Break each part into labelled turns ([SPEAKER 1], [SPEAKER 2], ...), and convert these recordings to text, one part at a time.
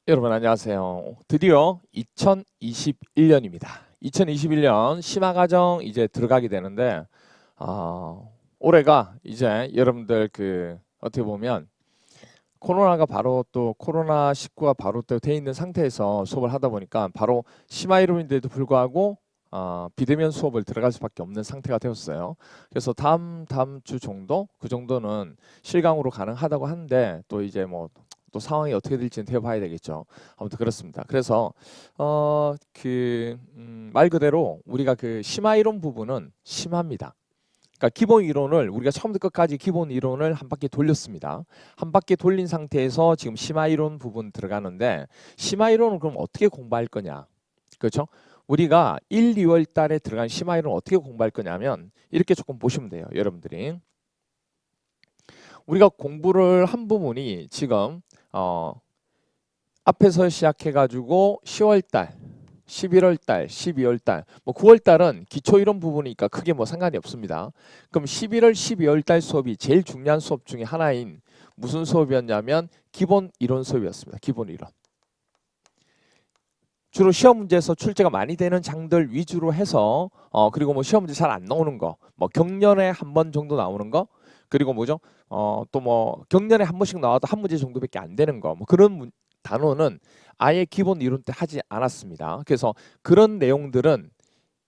[SPEAKER 1] 여러분 안녕하세요. 드디어 2021년입니다. 2021년 심화과정 이제 들어가게 되는데 올해가 이제 여러분들 어떻게 보면 코로나가 바로 또 코로나19가 바로 또 돼 있는 상태에서 수업을 하다 보니까 바로 심화 이론인데도 불구하고 비대면 수업을 들어갈 수밖에 없는 상태가 되었어요. 그래서 다음 주 정도 그 정도는 실강으로 가능하다고 하는데 또 이제 뭐 또 상황이 어떻게 될지는 되어봐야 되겠죠. 아무튼 그렇습니다. 그래서 말 그대로 우리가 그 심화 이론 부분은 심합니다. 그러니까 기본 이론을 우리가 처음부터 끝까지 기본 이론을 한 바퀴 돌렸습니다. 한 바퀴 돌린 상태에서 지금 심화 이론 부분 들어가는데 심화 이론은 그럼 어떻게 공부할 거냐? 그렇죠? 우리가 1, 2월 달에 들어간 심화 이론 어떻게 공부할 거냐면 이렇게 조금 보시면 돼요. 여러분들이. 우리가 공부를 한 부분이 지금 앞에서 시작해 가지고 10월 달 11월 달, 12월 달, 뭐 9월 달은 기초 이론 부분이니까 크게 뭐 상관이 없습니다. 그럼 11월, 12월 달 수업이 제일 중요한 수업 중에 하나인 무슨 수업이었냐면 기본 이론 수업이었습니다. 기본 이론. 주로 시험 문제에서 출제가 많이 되는 장들 위주로 해서 그리고 뭐 시험 문제 잘 안 나오는 거, 뭐 경년에 한 번 정도 나오는 거, 그리고 뭐죠? 또 뭐 경년에 한 번씩 나와도 한 문제 정도밖에 안 되는 거, 뭐 그런 단어는 아예 기본 이론 때 하지 않았습니다. 그래서 그런 내용들은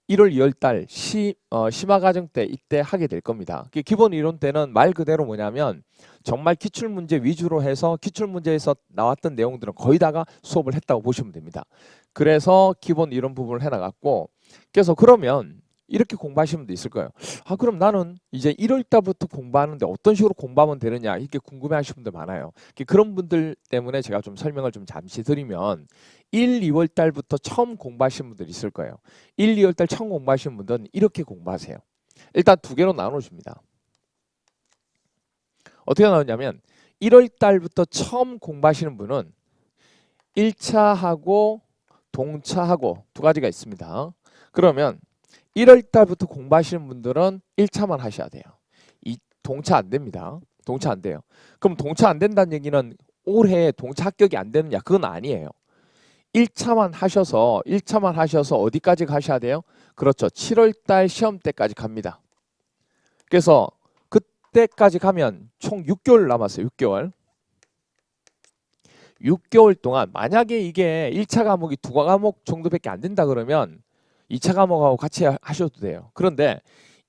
[SPEAKER 1] 1월, 2월 달 심화 과정 때 이때 하게 될 겁니다. 기본 이론 때는 말 그대로 뭐냐면 정말 기출 문제 위주로 해서 기출 문제에서 나왔던 내용들은 거의 다가 수업을 했다고 보시면 됩니다. 그래서 기본 이론 부분을 해나갔고, 그래서 그러면 이렇게 공부하시는 분도 있을 거예요. 그럼 나는 이제 1월 달부터 공부하는데 어떤 식으로 공부하면 되느냐, 이렇게 궁금해하시는 분들 많아요. 그런 분들 때문에 제가 좀 설명을 좀 잠시 드리면 1, 2월 달부터 처음 공부하시는 분들 있을 거예요. 1, 2월 달 처음 공부하시는 분들은 이렇게 공부하세요. 일단 두 개로 나눠줍니다. 어떻게 나누냐면 1월 달부터 처음 공부하시는 분은 1차하고 동차하고 두 가지가 있습니다. 그러면 1월 달부터 공부하시는 분들은 1차만 하셔야 돼요. 동차 안 됩니다. 동차 안 돼요. 그럼 동차 안 된다는 얘기는 올해 동차 합격이 안 되느냐? 그건 아니에요. 1차만 하셔서 어디까지 가셔야 돼요? 그렇죠. 7월 달 시험 때까지 갑니다. 그래서 그때까지 가면 총 6개월 남았어요. 6개월. 6개월 동안 만약에 이게 1차 과목이 두 과목 정도밖에 안 된다 그러면 2차 과목하고 같이 하셔도 돼요. 그런데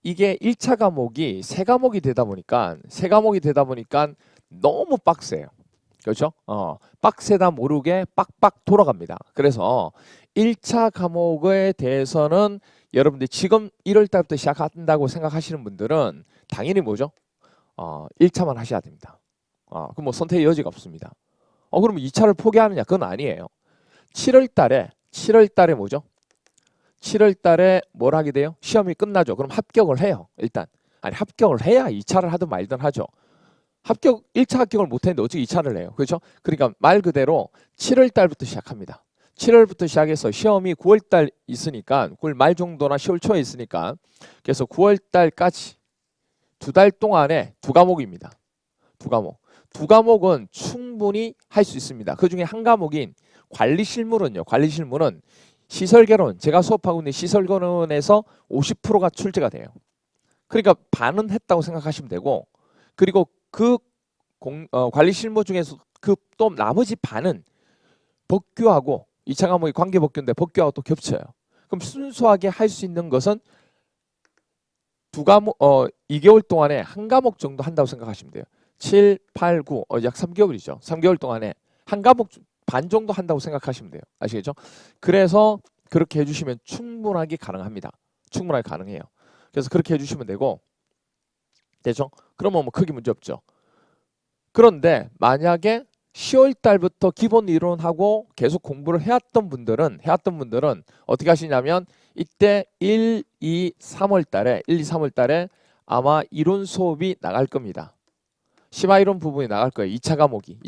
[SPEAKER 1] 이게 1차 과목이 세 과목이 되다 보니까 너무 빡세요. 그렇죠? 빡세다 모르게 빡빡 돌아갑니다. 그래서 1차 과목에 대해서는 여러분들 지금 1월 달부터 시작한다고 생각하시는 분들은 당연히 뭐죠? 1차만 하셔야 됩니다. 그럼 뭐 선택의 여지가 없습니다. 그러면 2차를 포기하느냐? 그건 아니에요. 7월 달에 뭐죠? 7월 달에 뭘 하게 돼요? 시험이 끝나죠. 그럼 합격을 해요. 일단. 아니, 합격을 해야 2차를 하든 말든 하죠. 1차 합격을 못했는데 어떻게 2차를 해요? 그렇죠? 그러니까 말 그대로 7월 달부터 시작합니다. 7월부터 시작해서 시험이 9월 달 있으니까 9월 말 정도나 10월 초에 있으니까 그래서 9월 달까지 두 달 동안에 두 과목입니다. 두 과목. 두 과목은 충분히 할 수 있습니다. 그 중에 한 과목인 관리실물은요. 관리실물은 시설개론, 제가 수업하고 있는 시설개론에서 50%가 출제가 돼요. 그러니까 반은 했다고 생각하시면 되고, 그리고 관리 실무 중에서 그 또 나머지 반은 법규하고 2차 과목이 관계 법규인데 법규하고 또 겹쳐요. 그럼 순수하게 할 수 있는 것은 두 과목 2개월 동안에 한 과목 정도 한다고 생각하시면 돼요. 7, 8, 9, 약 3개월이죠. 3개월 동안에 한 과목 반 정도 한다고 생각하시면 돼요. 아시겠죠? 그래서 그렇게 해주시면 충분하게 가능합니다. 충분하게 가능해요. 그래서 그렇게 해주시면 되고, 되죠? 그러면 뭐 크게 문제 없죠. 그런데 만약에 10월 달부터 기본 이론하고 계속 공부를 해왔던 분들은 어떻게 하시냐면 이때 1, 2, 3월 달에 아마 이론 수업이 나갈 겁니다. 심화 이론 부분이 나갈 거예요. 2차 과목이.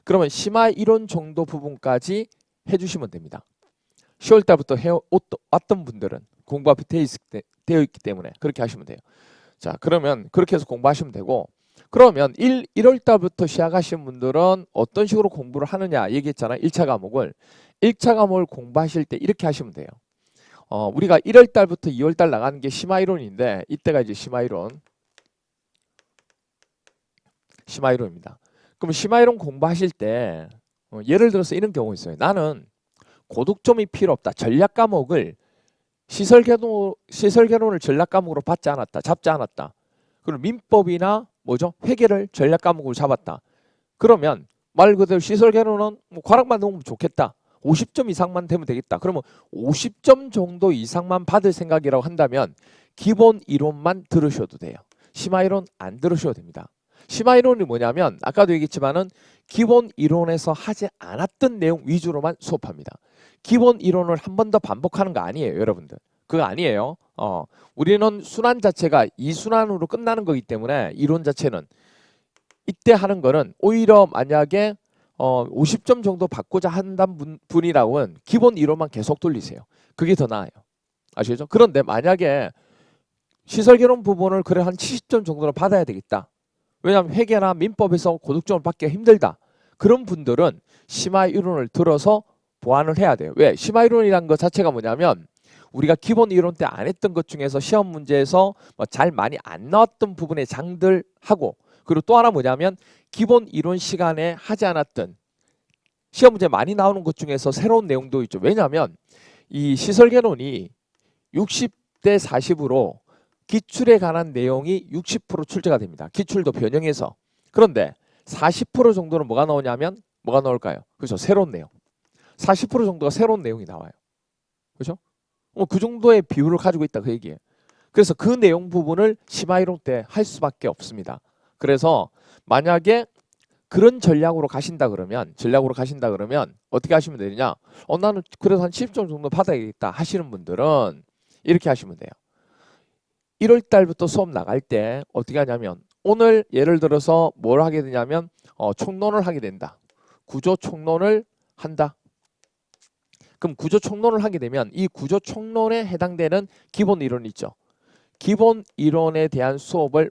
[SPEAKER 1] 그러면 심화 이론 정도 부분까지 해주시면 됩니다. 10월 달부터 해왔던 분들은 공부가 되어 있기 때문에 그렇게 하시면 돼요. 자, 그러면 그렇게 해서 공부하시면 되고, 그러면 1월 달부터 시작하신 분들은 어떤 식으로 공부를 하느냐 얘기했잖아요. 1차 과목을. 1차 과목을 공부하실 때 이렇게 하시면 돼요. 우리가 1월 달부터 2월 달 나가는 게 심화이론인데 이때가 이제 심화이론입니다. 그럼 심화이론 공부하실 때 예를 들어서 이런 경우 있어요. 나는 고득점이 필요 없다. 전략 과목을 시설개론을 전략 과목으로 잡지 않았다. 그리고 민법이나 뭐죠? 회계를 전략 과목으로 잡았다. 그러면 말 그대로 시설개론은 뭐 과락만 넣으면 좋겠다. 50점 이상만 되면 되겠다. 그러면 50점 정도 이상만 받을 생각이라고 한다면 기본 이론만 들으셔도 돼요. 심화이론 안 들으셔도 됩니다. 심화이론이 뭐냐면 아까도 얘기했지만은 기본 이론에서 하지 않았던 내용 위주로만 수업합니다. 기본 이론을 한 번 더 반복하는 거 아니에요, 여러분들. 그거 아니에요. 우리는 순환 자체가 2순환으로 끝나는 거기 때문에 이론 자체는 이때 하는 거는 오히려 만약에 50점 정도 받고자 한다는 분이라고는 기본 이론만 계속 돌리세요. 그게 더 나아요. 아시겠죠? 그런데 만약에 시설개론 부분을 그래 한 70점 정도로 받아야 되겠다. 왜냐하면 회계나 민법에서 고득점을 받기가 힘들다. 그런 분들은 심화이론을 들어서 보완을 해야 돼요. 왜? 심화이론이라는 것 자체가 뭐냐면 우리가 기본 이론 때 안 했던 것 중에서 시험 문제에서 잘 많이 안 나왔던 부분의 장들하고 그리고 또 하나 뭐냐면 기본 이론 시간에 하지 않았던 시험 문제 많이 나오는 것 중에서 새로운 내용도 있죠. 왜냐하면 이 시설개론이 60대 40으로 기출에 관한 내용이 60% 출제가 됩니다. 기출도 변형해서. 그런데 40% 정도는 뭐가 나오냐면 뭐가 나올까요? 그렇죠. 새로운 내용. 40% 정도가 새로운 내용이 나와요. 그렇죠? 그 정도의 비율을 가지고 있다 그 얘기예요. 그래서 그 내용 부분을 심화이론 때 할 수밖에 없습니다. 그래서 만약에 그런 전략으로 가신다 그러면 어떻게 하시면 되느냐? 나는 그래서 한 70점 정도 받아야겠다 하시는 분들은 이렇게 하시면 돼요. 1월 달부터 수업 나갈 때 어떻게 하냐면 오늘 예를 들어서 뭘 하게 되냐면 총론을 하게 된다. 구조 총론을 한다. 그럼 구조 총론을 하게 되면 이 구조 총론에 해당되는 기본 이론이 있죠. 기본 이론에 대한 수업을